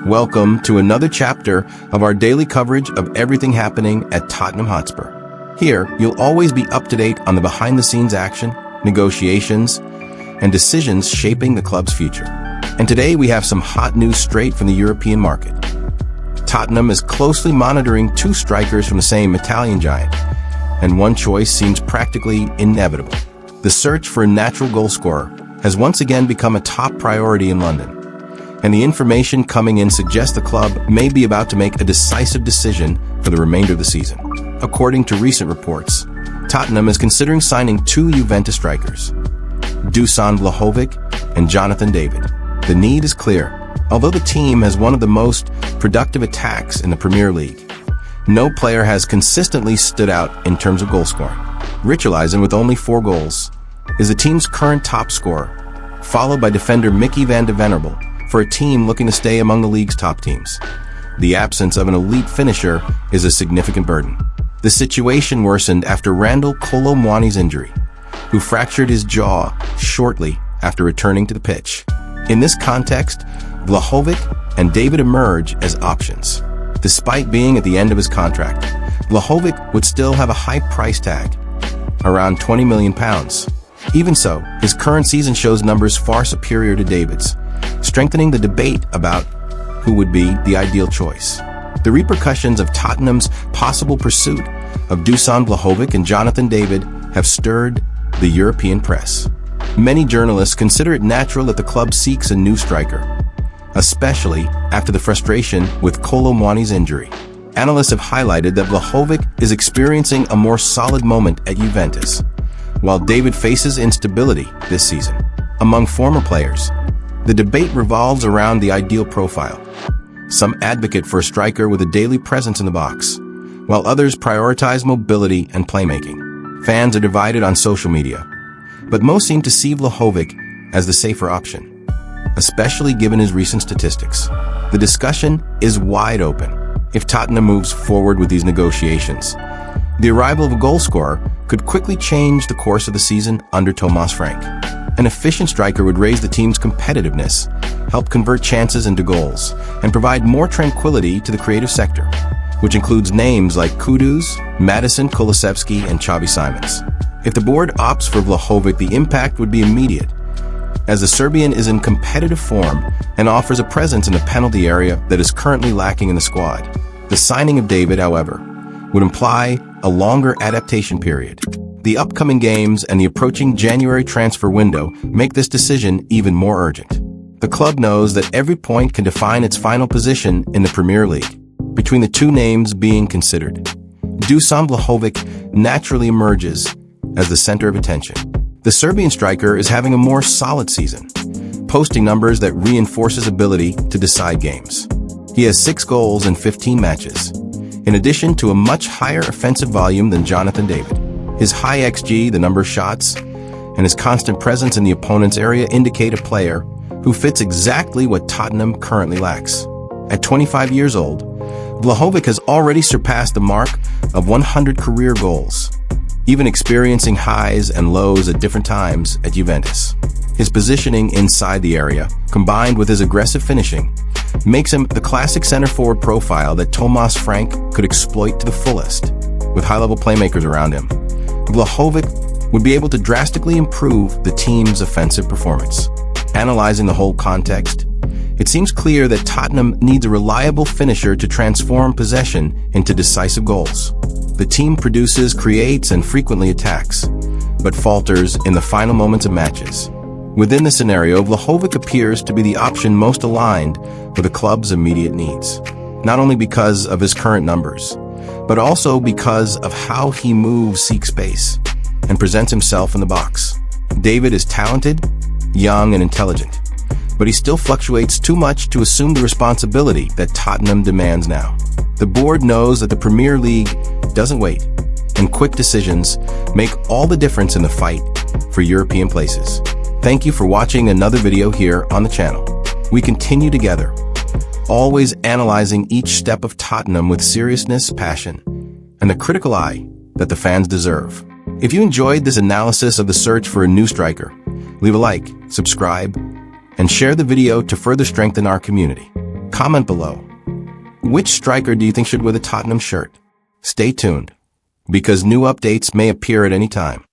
Welcome to another chapter of our daily coverage of everything happening at Tottenham Hotspur. Here, you'll always be up to date on the behind-the-scenes action, negotiations, and decisions shaping the club's future. And today we have some hot news straight from the European market. Tottenham is closely monitoring two strikers from the same Italian giant, and one choice seems practically inevitable. The search for a natural goal scorer has once again become a top priority in London, and the information coming in suggests the club may be about to make a decisive decision for the remainder of the season. According to recent reports, Tottenham is considering signing two Juventus strikers, Dusan Vlahovic and Jonathan David. The need is clear. Although the team has one of the most productive attacks in the Premier League, no player has consistently stood out in terms of goal scoring. Richarlison, with only 4 goals, is the team's current top scorer, followed by defender Mickey van de Venables for a team looking to stay among the league's top teams. The absence of an elite finisher is a significant burden. The situation worsened after Randal Kolo Muani's injury, who fractured his jaw shortly after returning to the pitch. In this context, Vlahovic and David emerge as options. Despite being at the end of his contract, Vlahovic would still have a high price tag, around £20 million. Even so, his current season shows numbers far superior to David's, strengthening the debate about who would be the ideal choice. The repercussions of Tottenham's possible pursuit of Dusan Vlahovic and Jonathan David have stirred the European press. Many journalists consider it natural that the club seeks a new striker, especially after the frustration with Kolo Muani's injury. Analysts have highlighted that Vlahovic is experiencing a more solid moment at Juventus, while David faces instability this season. Among former players, the debate revolves around the ideal profile. Some advocate for a striker with a daily presence in the box, while others prioritize mobility and playmaking. Fans are divided on social media, but most seem to see Vlahovic as the safer option, especially given his recent statistics. The discussion is wide open. If Tottenham moves forward with these negotiations, the arrival of a goal scorer could quickly change the course of the season under Thomas Frank. An efficient striker would raise the team's competitiveness, help convert chances into goals, and provide more tranquility to the creative sector, which includes names like Kudus, Madison Kulusevski, and Xavi Simons. If the board opts for Vlahovic, the impact would be immediate, as the Serbian is in competitive form and offers a presence in the penalty area that is currently lacking in the squad. The signing of David, however, would imply a longer adaptation period. The upcoming games and the approaching January transfer window make this decision even more urgent. The club knows that every point can define its final position in the Premier League. Between the two names being considered, Dusan Vlahovic naturally emerges as the center of attention. The Serbian striker is having a more solid season, posting numbers that reinforce his ability to decide games. He has 6 goals in 15 matches, in addition to a much higher offensive volume than Jonathan David. His high XG, the number of shots, and his constant presence in the opponent's area indicate a player who fits exactly what Tottenham currently lacks. At 25 years old, Vlahovic has already surpassed the mark of 100 career goals, even experiencing highs and lows at different times at Juventus. His positioning inside the area, combined with his aggressive finishing, makes him the classic center-forward profile that Thomas Frank could exploit to the fullest. With high-level playmakers around him, Vlahovic would be able to drastically improve the team's offensive performance. Analyzing the whole context, it seems clear that Tottenham needs a reliable finisher to transform possession into decisive goals. The team produces, creates, and frequently attacks, but falters in the final moments of matches. Within the scenario, Vlahovic appears to be the option most aligned with the club's immediate needs, not only because of his current numbers, but also because of how he moves, seeks space, and presents himself in the box. David is talented, young, and intelligent, but he still fluctuates too much to assume the responsibility that Tottenham demands now. The board knows that the Premier League doesn't wait, and quick decisions make all the difference in the fight for European places. Thank you for watching another video here on the channel. We continue together, always analyzing each step of Tottenham with seriousness, passion, and the critical eye that the fans deserve. If you enjoyed this analysis of the search for a new striker, leave a like, subscribe, and share the video to further strengthen our community. Comment below. Which striker do you think should wear the Tottenham shirt? Stay tuned, because new updates may appear at any time.